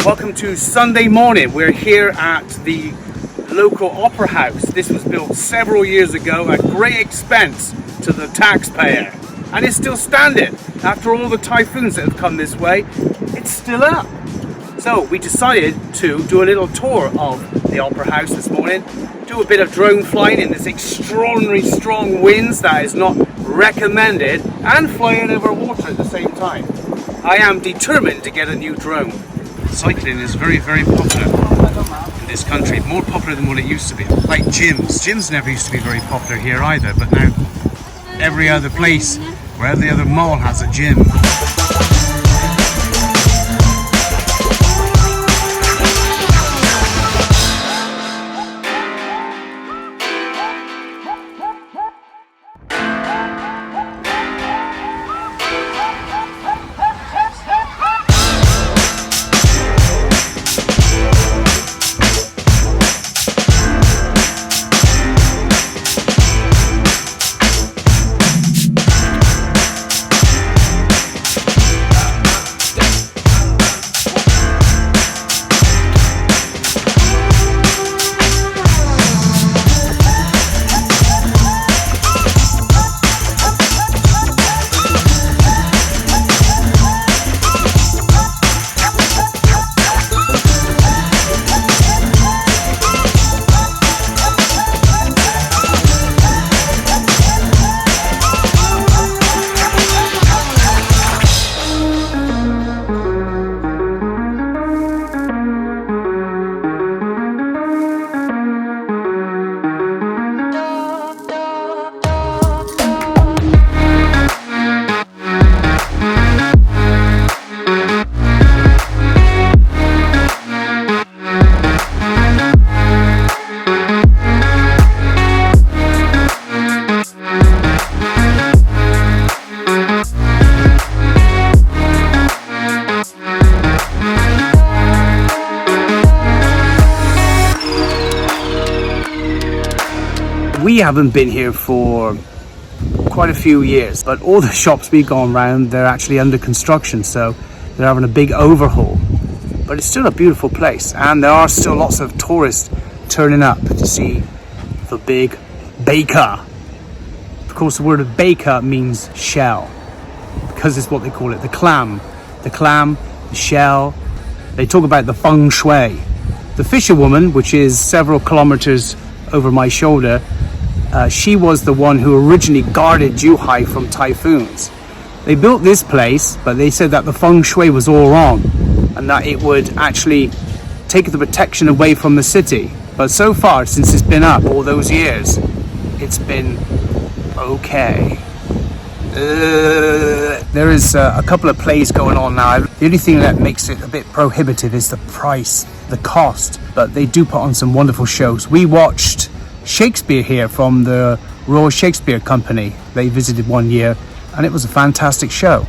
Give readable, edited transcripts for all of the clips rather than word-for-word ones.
Welcome to Sunday morning. We're here at the local opera house. This was built several years ago at great expense to the taxpayer, and it's still standing. After all the typhoons that have come this way, it's still up. So we decided to do a little tour of the opera house this morning, do a bit of drone flying in this extraordinary strong winds that is not recommended, and flying over water at the same time. I am determined to get a new drone. Cycling is very, very popular in this country, more popular than what it used to be. Like gyms. Gyms never used to be very popular here either, but now every other place, where every other mall has a gym. We haven't been here for quite a few years, but all the shops we've gone around, they're actually under construction, so they're having a big overhaul. But it's still a beautiful place, and there are still lots of tourists turning up to see the big baker. Of course, the word baker means shell, because it's what they call it, the clam, the shell. They talk about the feng shui. The fisherwoman, which is several kilometers over my shoulder, she was the one who originally guarded Zhuhai from typhoons. They built this place, but they said that the feng shui was all wrong and that it would actually take the protection away from the city. But so far, since it's been up all those years, it's been okay. There is a couple of plays going on now. The only thing that makes it a bit prohibitive is the price, the cost, but they do put on some wonderful shows. We watched Shakespeare here from the Royal Shakespeare Company. They visited one year and it was a fantastic show.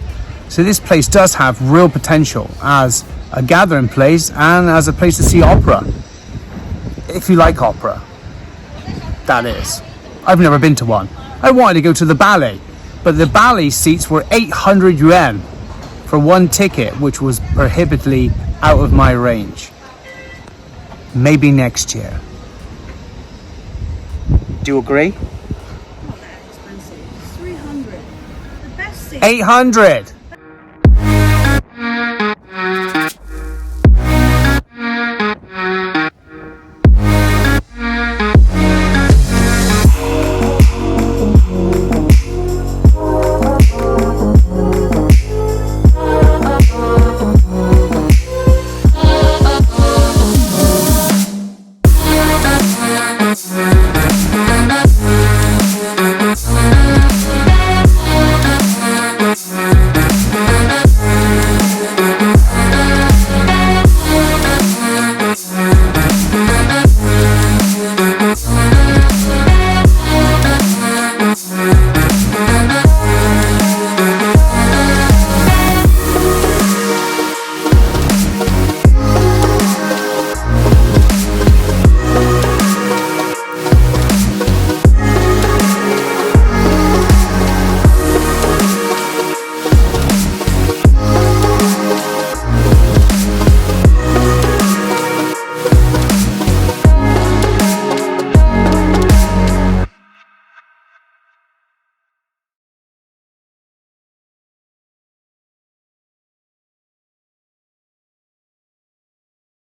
So this place does have real potential as a gathering place and as a place to see opera. If you like opera, that is. I've never been to one. I wanted to go to the ballet, but the ballet seats were 800 yuan for one ticket, which was prohibitively out of my range. Maybe next year. Do you agree? Not that expensive. It's 300. The best seat. 800.